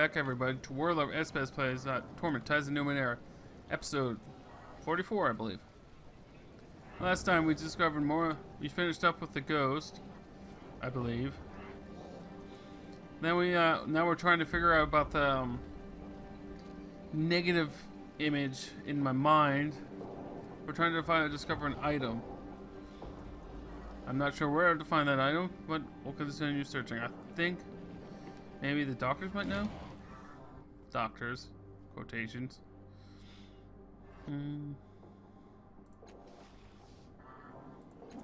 back, everybody, to Warlord of SBAS plays Torment, Phantasm, Numenera, episode 44, I believe. Last time we discovered more. We finished up with the ghost, I believe. Then we now we're trying to figure out about the negative image in my mind. We're trying to discover an item. I'm not sure where to find that item, but we'll continue searching. I think maybe the doctors might know. Doctors, quotations.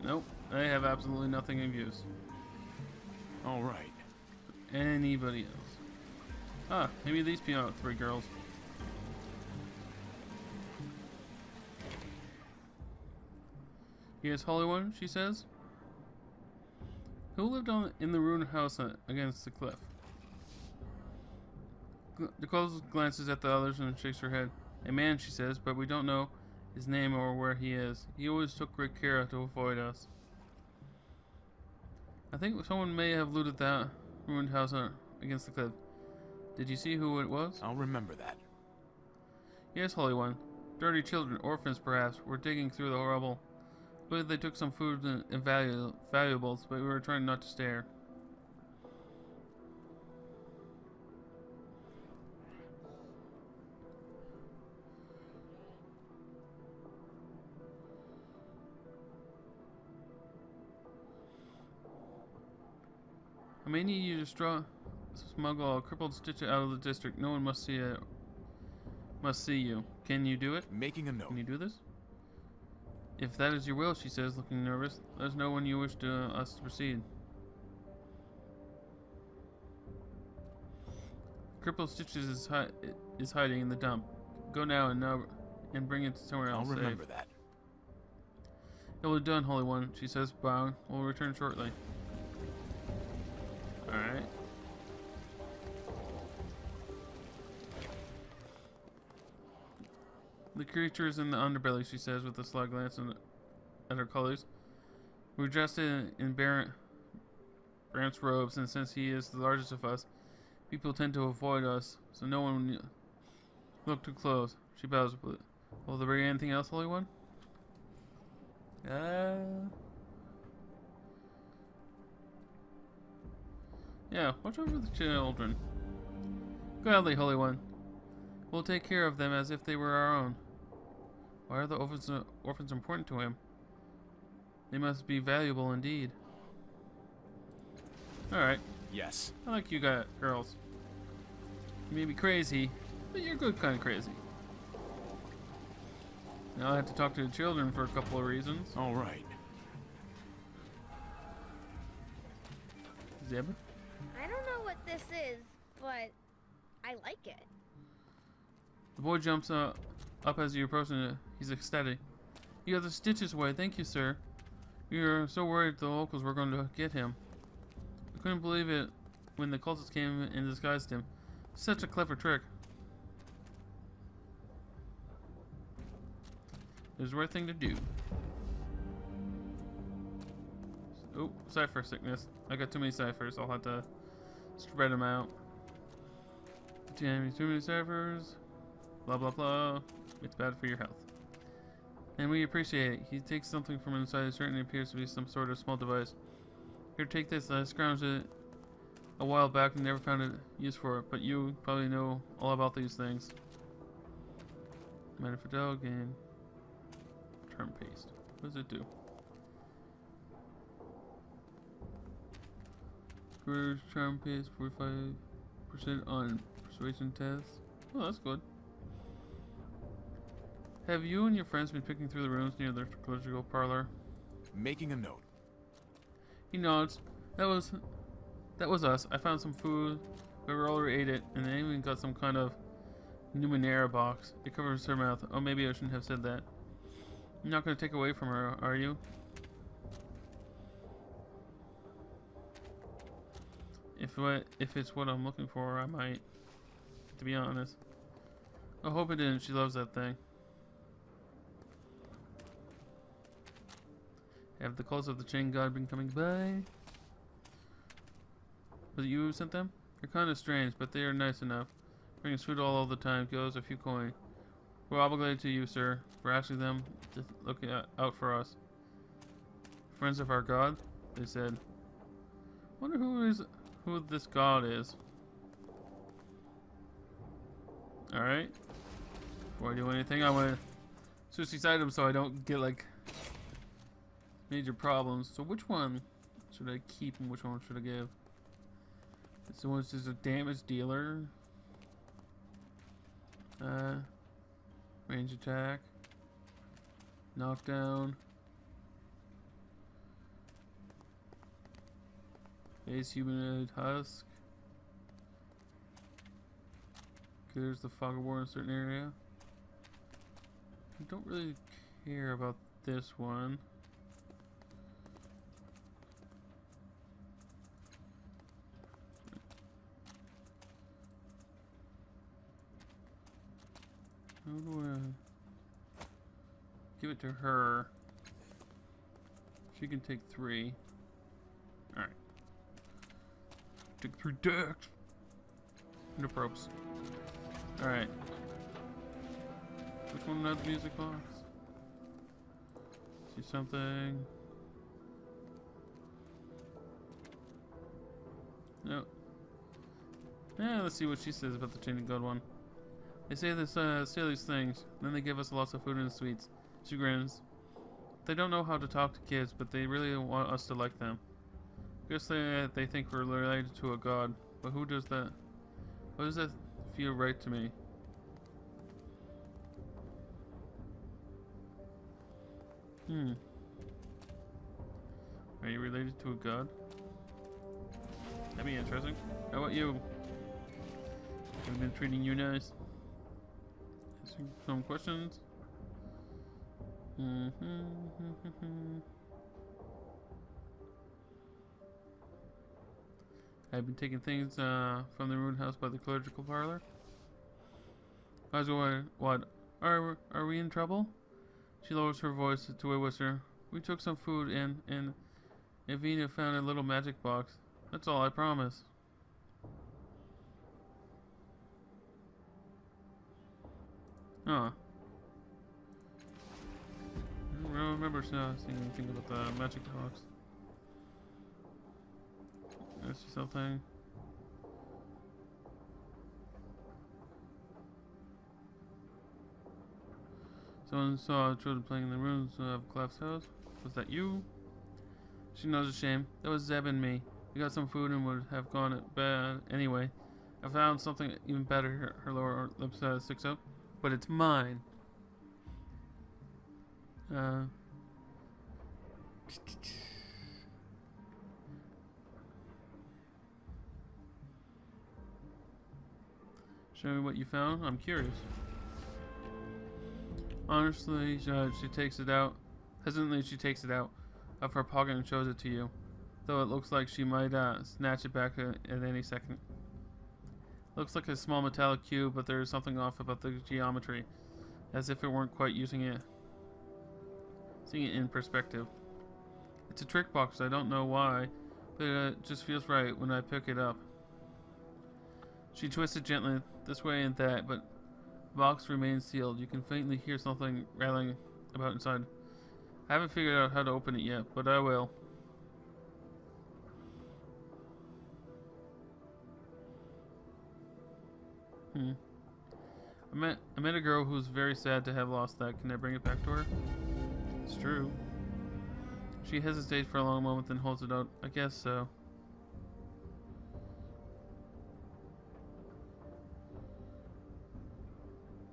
Nope, they have absolutely nothing in use. All right. Anybody else? Ah, maybe these three girls. Yes, Holy One, she says. Who lived in the ruined house against the cliff? Nicole glances at the others and shakes her head. A man, she says, but we don't know his name or where he is. He always took great care to avoid us. I think someone may have looted that ruined house against the cliff. Did you see who it was? I'll remember that. Yes, Holy One. Dirty children, orphans perhaps, were digging through the rubble. I believe they took some food and valuables, but we were trying not to stare. I may need you to smuggle a crippled Stitch out of the district. No one must see it. Must see you. Can you do it? Making a note. Can you do this? If that is your will, she says, looking nervous. Let us know when you wish us to proceed. Crippled Stitches is hiding in the dump. Go now and bring it somewhere else. I'll remember that. It will be done, Holy One, she says, bowing. We'll return shortly. Alright. The creature is in the underbelly, she says with a sly glance at her colors. We're dressed in Brant's robes, and since he is the largest of us, people tend to avoid us, so no one look too close. She bows. Will there be anything else, Holy One? Yeah, watch over the children. Gladly, Holy One. We'll take care of them as if they were our own. Why are the orphans important to him? They must be valuable indeed. Alright. Yes. I like you girls. You may be crazy, but you're good kind of crazy. Now I have to talk to the children for a couple of reasons. All right. Zeb? I don't know what this is, but I like it. The boy jumps up as you approach and he's ecstatic. You have the Stitches away, thank you, sir. We were so worried the locals were going to get him. I couldn't believe it when the cultists came and disguised him. Such a clever trick. It was the right thing to do. Oh, cipher sickness. I got too many ciphers. I'll have to spread them out. Too many ciphers. Blah blah blah. It's bad for your health. And we appreciate it. He takes something from inside. It certainly appears to be some sort of small device. Here, take this. I scrounged it a while back and never found a use for it, but you probably know all about these things. Metafidel game. Charm paste. What does it do? Courage charm paste, 45% on persuasion test. Oh, that's good. Have you and your friends been picking through the rooms near the clerical parlor? Making a note. He nods. That was us. I found some food, but we already ate it, and then even got some kind of Numenera box. It covers her mouth. Oh, maybe I shouldn't have said that. You're not going to take away from her, are you? If it's what I'm looking for, I might. To be honest. I hope it didn't. She loves that thing. Have the calls of the chain god been coming by? Was it you who sent them? They're kind of strange, but they are nice enough. Bring us food all the time, give us a few coin. We're obligated to you, sir, for asking them to look out for us. Friends of our god, they said. Wonder who this god is. Alright. Before I do anything, I want to switch these items so I don't get like major problems. So which one should I keep and which one should I give? This one's just a damage dealer. Range attack. Knockdown. Base humanoid husk. There's the fog of war in a certain area. I don't really care about this one. How do I give it to her? She can take 3. Alright. Take 3 decks. No probes. Alright. Which one had the music box? See something? No. Yeah, let's see what she says about the Chain of God one. They say these things, then they give us lots of food and sweets. She grins. They don't know how to talk to kids, but they really want us to like them. Guess they think we're related to a god, but who does that? Why does that feel right to me? Are you related to a god? That'd be interesting. How about you? I've been treating you nice. Asking some questions. I've been taking things from the ruined house by the clerical parlor. I was going, what? Are we in trouble? She lowers her voice to a whisper. We took some food and Evina found a little magic box. That's all, I promise. Huh. I don't remember seeing anything about the magic box. There's something. Someone saw children playing in the rooms of Clef's house. Was that you? She knows a shame. That was Zeb and me. We got some food and would have gone at bed anyway. I found something even better. Her lower lip sticks up. But it's mine. Show me what you found. I'm curious. Honestly, she takes it out. Hesitantly, she takes it out of her pocket and shows it to you. Though it looks like she might snatch it back at any second. Looks like a small metallic cube, but there is something off about the geometry. As if it weren't quite seeing it in perspective. It's a trick box, I don't know why, but it just feels right when I pick it up. She twists it gently, this way and that, but the box remains sealed. You can faintly hear something rattling about inside. I haven't figured out how to open it yet, but I will. I met a girl who's very sad to have lost that. Can I bring it back to her? It's true. She hesitates for a long moment, then holds it out. I guess so.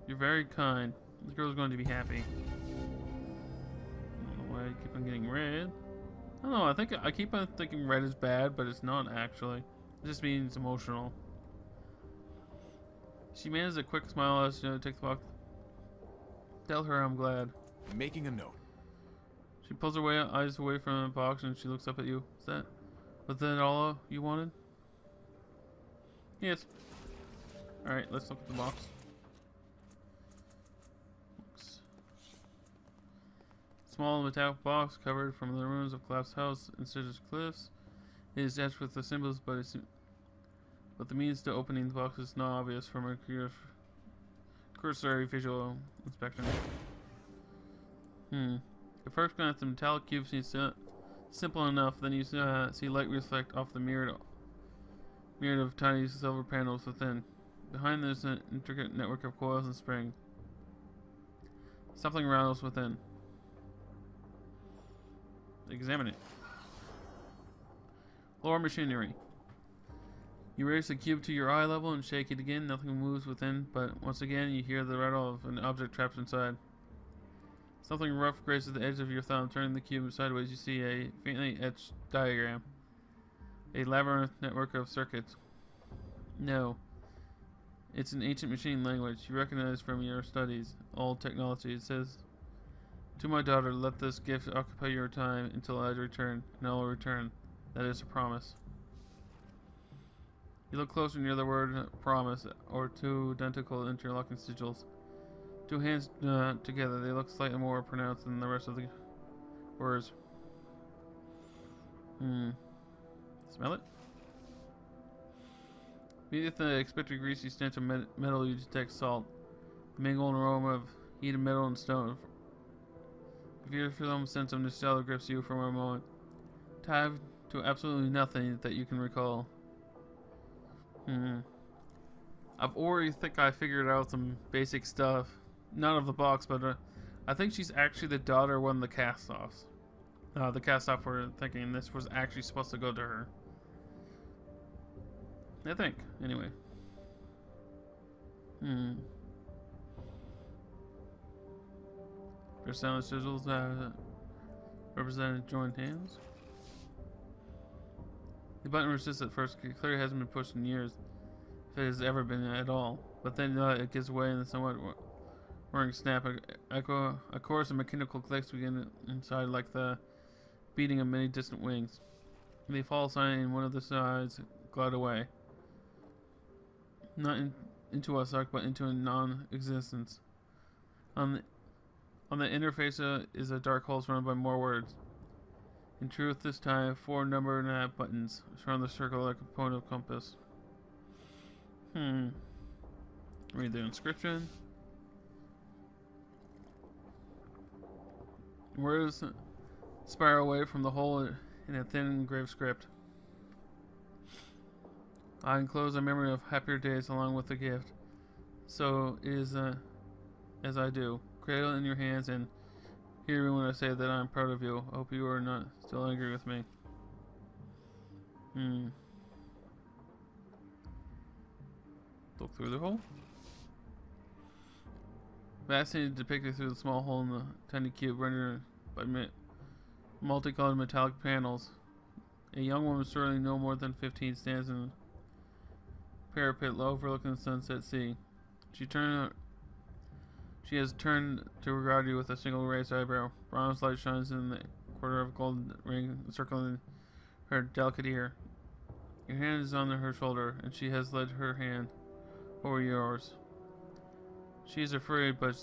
You're very kind. The girl's going to be happy. I don't know why I keep on getting red. I don't know, I keep on thinking red is bad, but it's not actually. It just means emotional. She manages a quick smile as she takes the box. Tell her I'm glad. Making a note. She pulls her eyes away from the box and she looks up at you. Was that all you wanted? Yes. Alright, let's look at the box. Small metallic box covered from the ruins of Clef's house in Scissors Cliffs. It is etched with the symbols, but but the means to opening the box is not obvious from a cursory visual inspection. At first glance, the metallic cube seems simple enough. Then you see light reflect off the myriad of tiny silver panels within. Behind there's an intricate network of coils and springs. Something rattles within. Examine it. Lower machinery. You raise the cube to your eye level and shake it again. Nothing moves within, but once again you hear the rattle of an object trapped inside. Something rough grazes the edge of your thumb. Turning the cube sideways, you see a faintly etched diagram. A labyrinth network of circuits. No. It's an ancient machine language you recognize from your studies. Old technology. It says, "To my daughter, let this gift occupy your time until I return, and I will return. That is a promise." You look closer near the word promise, or two identical interlocking sigils. Two hands together, they look slightly more pronounced than the rest of the words. Smell it? Beneath the expected greasy stench of metal, you detect salt. The mingled aroma of heated metal and stone. If your film sense of nostalgia grips you for a moment, tied to absolutely nothing that you can recall. I've already think I figured out some basic stuff. Not of the box, but I think she's actually the daughter of one of the cast-offs. The cast-off were thinking this was actually supposed to go to her. I think, anyway. There's sound sigils represented joined hands. The button resists at first. It clearly hasn't been pushed in years, if it has ever been at all. But then it gives way in a somewhat whirring snap. A chorus of mechanical clicks begin inside, like the beating of many distant wings. They fall silent, and one of the sides glide away. Not into a suck, but into a non-existence. On the interface is a dark hole surrounded by more words. In truth, this time, 4 numbered buttons surround the circle like a point of compass. Read the inscription. Words spiral away from the hole in a thin engraved script. I enclose a memory of happier days along with the gift. So it is as I do. Cradle it in your hands and hear me when I say that I am proud of you. I hope you are not still angry with me. Look through the hole. Fascinating depicted through the small hole in the tiny cube rendered by multicolored metallic panels. A young woman, certainly no more than 15, stands in a parapet low overlooking the sunset sea. She has turned to regard you with a single raised eyebrow. Bronze light shines in the quarter of a golden ring encircling her delicate ear. Your hand is on her shoulder, and she has led her hand over yours. She is afraid, but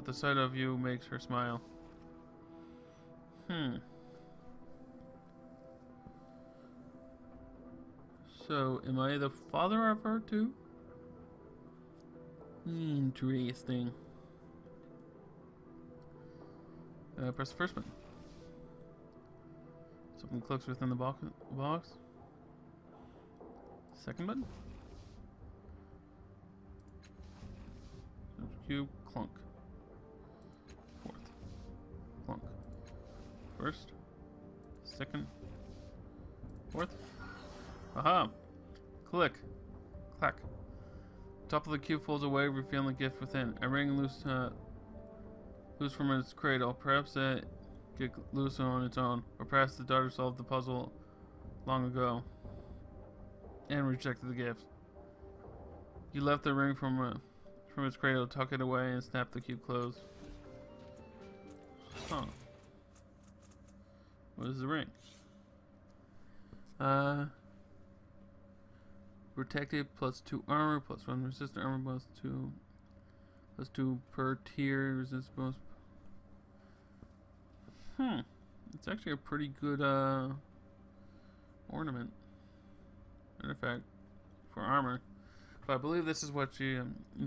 the sight of you makes her smile. So, am I the father of her too? Interesting. Press the first button. Something clicks within the box. Second button. Cube, clunk. Fourth, clunk. First, second, fourth. Aha! Click. Clack. Top of the cube folds away, revealing the gift within. A ring loose from its cradle. Perhaps it get loose on its own, or perhaps the daughter solved the puzzle long ago and rejected the gift. You left the ring from its cradle, tuck it away, and snap the cube closed. What is the ring? Protected +2 armor, +1 resistant armor, +2 per tier resistance bonus. It's actually a pretty good ornament. Matter of fact, for armor. But I believe this is what the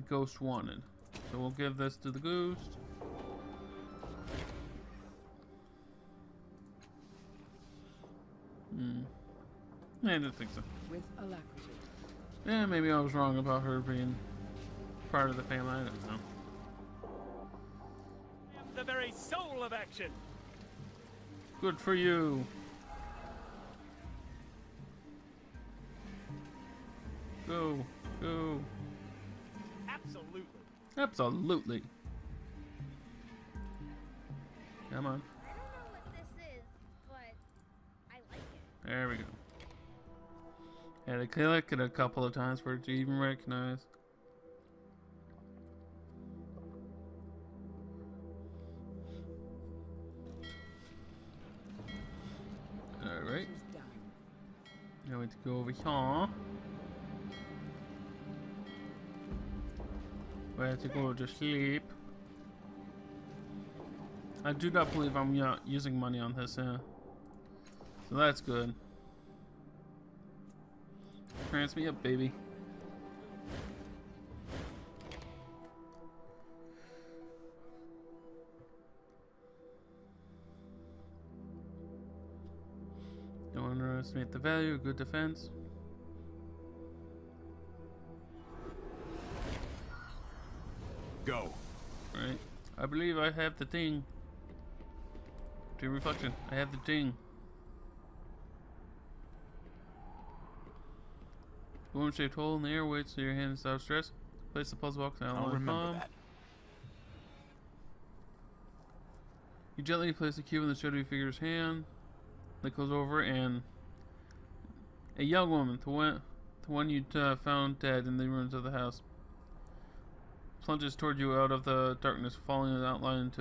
ghost wanted. So we'll give this to the ghost. I didn't think so. With alacrity. Yeah, maybe I was wrong about her being part of the family. I don't know. The very soul of action. Good for you. Go, go. Absolutely. Absolutely. Come on. I don't know what this is, but I like it. There we go. Had to click it a couple of times for it to even recognize. Alright. Now we have to go over here. We have to go to sleep. I do not believe I'm using money on this, so that's good. Trance me up, baby. Don't underestimate the value of good defense. Go. Right. I believe I have the thing. To reflection. I have the thing. Wound shaped hole in the air waits so your hand is outstretched. Place the puzzle box and I'll outline remember palm. that. You gently place the cube in the shadowy figure's hand. That goes over and a young woman, the one you found dead in the ruins of the house, plunges toward you out of the darkness, feeling the outline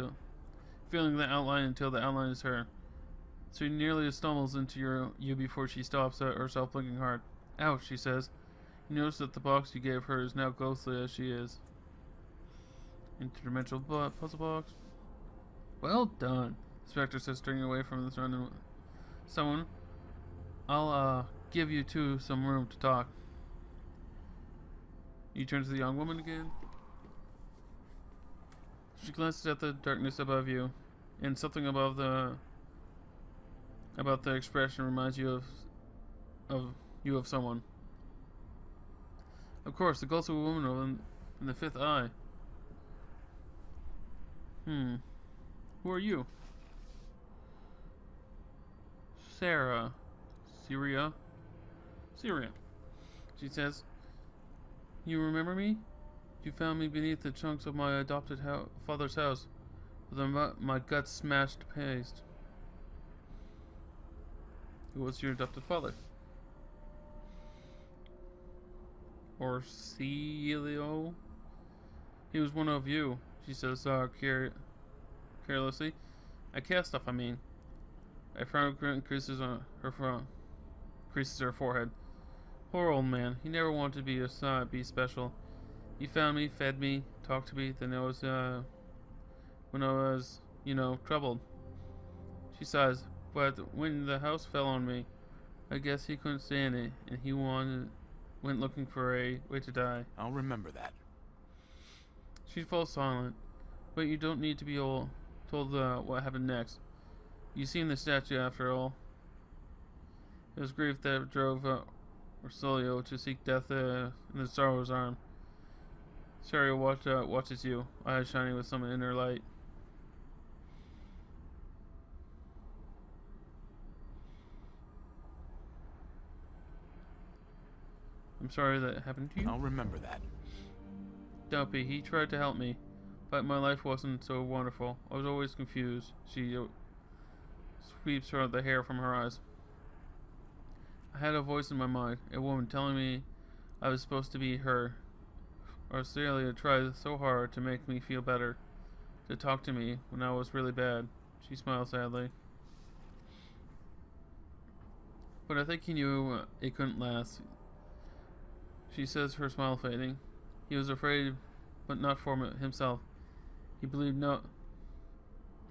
until the outline is her. So she nearly stumbles into you before she stops herself, blinking hard. Ouch, she says. You notice that the box you gave her is now ghostly as she is. Interdimensional puzzle box. Well done, the Spectre says, turning away from the surrounding someone. I'll give you two some room to talk. You turn to the young woman again. She glances at the darkness above you, and something about the expression reminds you of someone. Of course, the ghostly woman in the fifth eye. Who are you? Syria. She says, you remember me? You found me beneath the chunks of my adopted father's house, with my guts smashed to paste. Who was your adopted father? Orsilio? He was one of you, she says carelessly. I cast off, I mean. A frown creases her forehead. Poor old man. He never wanted to be special. He found me, fed me, talked to me. Then when I was, troubled. She sighs. But when the house fell on me, I guess he couldn't stand it, and he went looking for a way to die. I'll remember that. She falls silent. But you don't need to be told what happened next. You seen the statue after all. It was grief that drove Orsilio to seek death in the sorrow's arm. Syria watches you, eyes shining with some inner light. I'm sorry that happened to you. I'll remember that. Don't be. He tried to help me, but my life wasn't so wonderful. I was always confused. She sweeps the hair from her eyes. I had a voice in my mind, a woman telling me I was supposed to be her. Australia tried so hard to make me feel better, to talk to me when I was really bad. She smiled sadly. But I think he knew it couldn't last. She says, her smile fading. He was afraid, but not for himself. He believed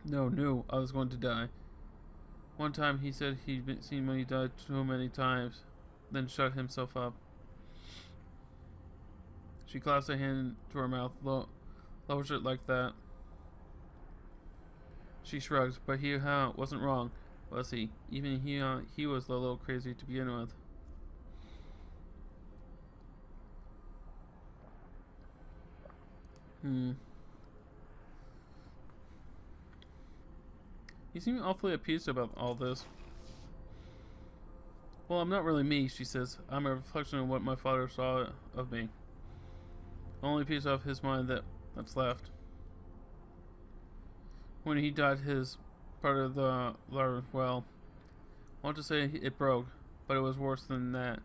knew I was going to die. One time he said he'd seen me die too many times, then shut himself up. She clasped a hand to her mouth, lowers it like that. She shrugged, but he wasn't wrong, was he? Even he was a little crazy to begin with. He seemed awfully appeased about all this. Well, I'm not really me, she says. I'm a reflection of what my father saw of me. Only piece of his mind that's left. When he died, his part of the labyrinth, well, I want to say it broke, but it was worse than that.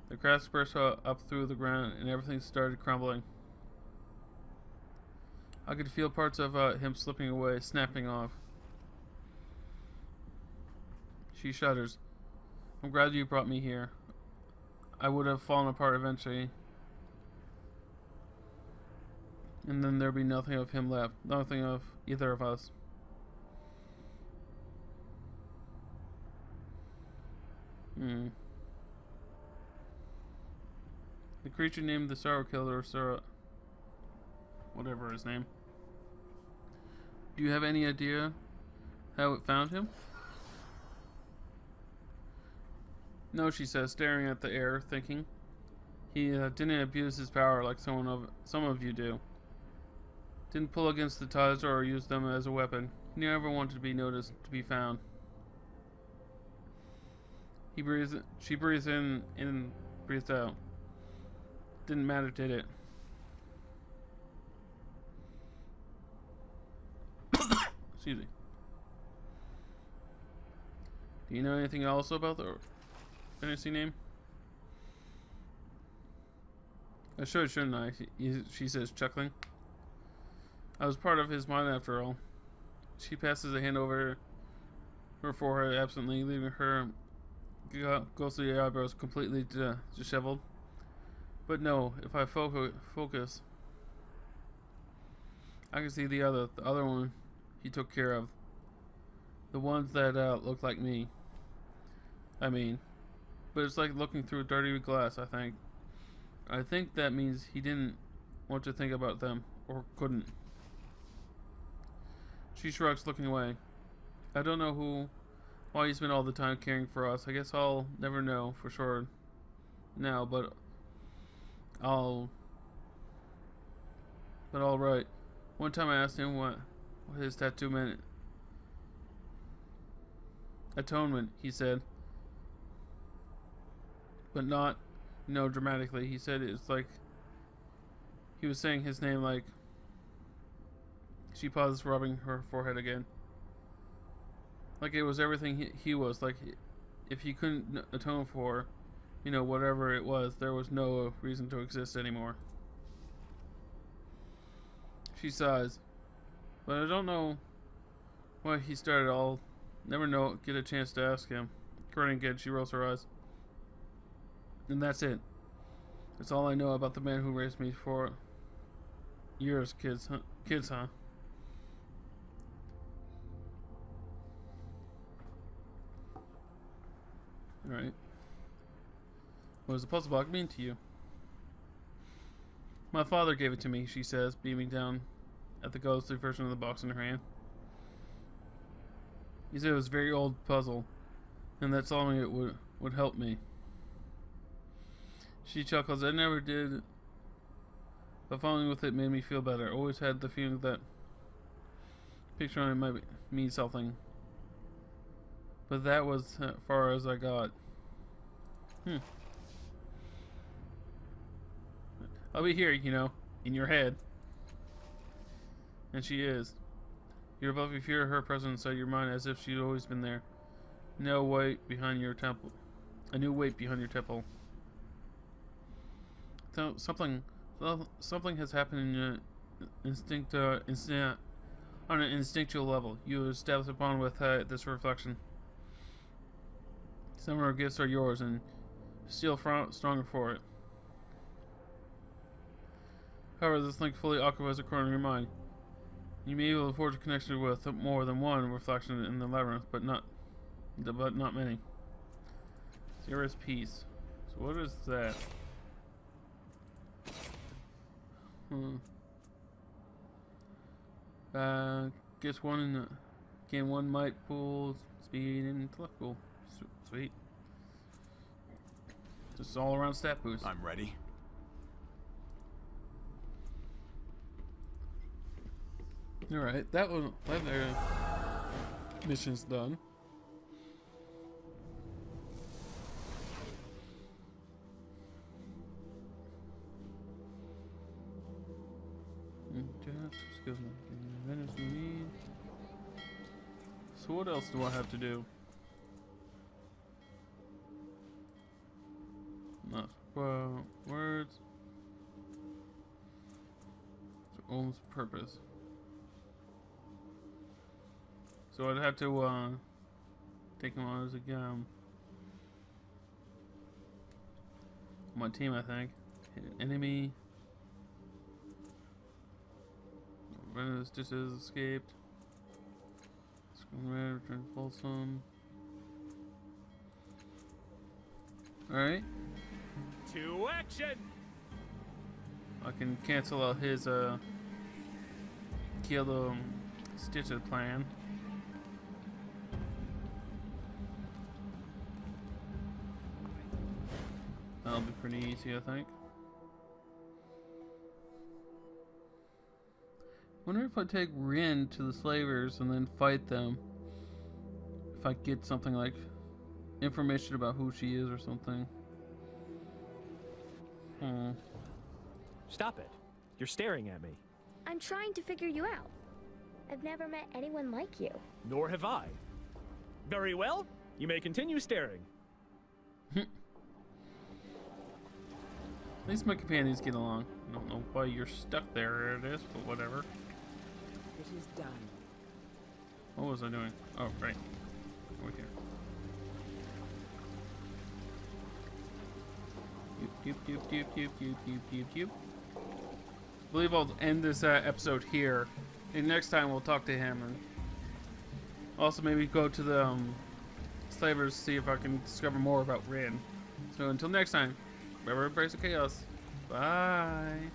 The cracks burst up through the ground, and everything started crumbling. I could feel parts of him slipping away, snapping off. She shudders. I'm glad you brought me here. I would have fallen apart eventually. And then there'd be nothing of him left. Nothing of either of us. The creature named the Sorrow Killer, whatever his name. Do you have any idea how it found him? No, she says, staring at the air, thinking. He didn't abuse his power like some of you do. Didn't pull against the tides or use them as a weapon. He never wanted to be noticed, to be found. She breathes in and breathes out. Didn't matter, did it? Excuse me. Do you know anything else about the fantasy name? I should, shouldn't I? She says, chuckling. I was part of his mind after all. She passes a hand over her forehead absently, leaving her ghostly eyebrows completely disheveled. But no, if I focus, I can see the other one he took care of. The ones that look like me. I mean, but it's like looking through a dirty glass, I think. I think that means he didn't want to think about them, or couldn't. She shrugs, looking away. I don't know why he spent all the time caring for us. I guess I'll never know for sure now, but all right. One time I asked him what his tattoo meant. Atonement, he said. But not, dramatically. He said it's like he was saying his name like. She pauses, rubbing her forehead again. Like it was everything he was. Like if he couldn't atone for, whatever it was, there was no reason to exist anymore. She sighs. But I don't know why he started all. Never get a chance to ask him. Grinning again, she rolls her eyes. And that's it. That's all I know about the man who raised me for years, kids, huh? Alright. What does the puzzle block mean to you? My father gave it to me, she says, beaming down at the ghostly version of the box in her hand. He said it was a very old puzzle, and that solving it would help me. She chuckles. I never did, but following with it made me feel better. I always had the feeling that picture on it might mean something. But that was as far as I got. I'll be here, in your head. And she is. You're above, you fear her presence inside your mind as if she'd always been there. No weight behind your temple. A new weight behind your temple. So something has happened in your on an instinctual level. You establish upon with this reflection. Some of her gifts are yours, and still stronger for it. However, this link fully occupies a corner of your mind. You may be able to forge a connection with more than one reflection in the labyrinth, but not many. Zero is peace. So what is that? Guess one in the gain 1 might, pool, speed, and intellectual. Sweet. Just all around stat boost. I'm ready. Alright, that mission's done. So what else do I have to do? Not words. Owns purpose. So I'd have to take him on as a my team, I think. Hit an enemy. Venomous dishes escaped. Screen red, return Folsom. Alright. To action! I can cancel out his kill the Stitches plan. That'll be pretty easy, I think. Wonder if I take Rin to the slavers and then fight them. If I get something like information about who she is or something. Stop it. You're staring at me. I'm trying to figure you out. I've never met anyone like you. Nor have I. Very well. You may continue staring. At least my companions get along. I don't know why you're stuck there, it is, but whatever. It is done. What was I doing? Oh, right. Over here. I believe I'll end this episode here. And next time we'll talk to him. And also maybe go to the slavers, see if I can discover more about Rin. So until next time, remember, embrace the chaos. Bye.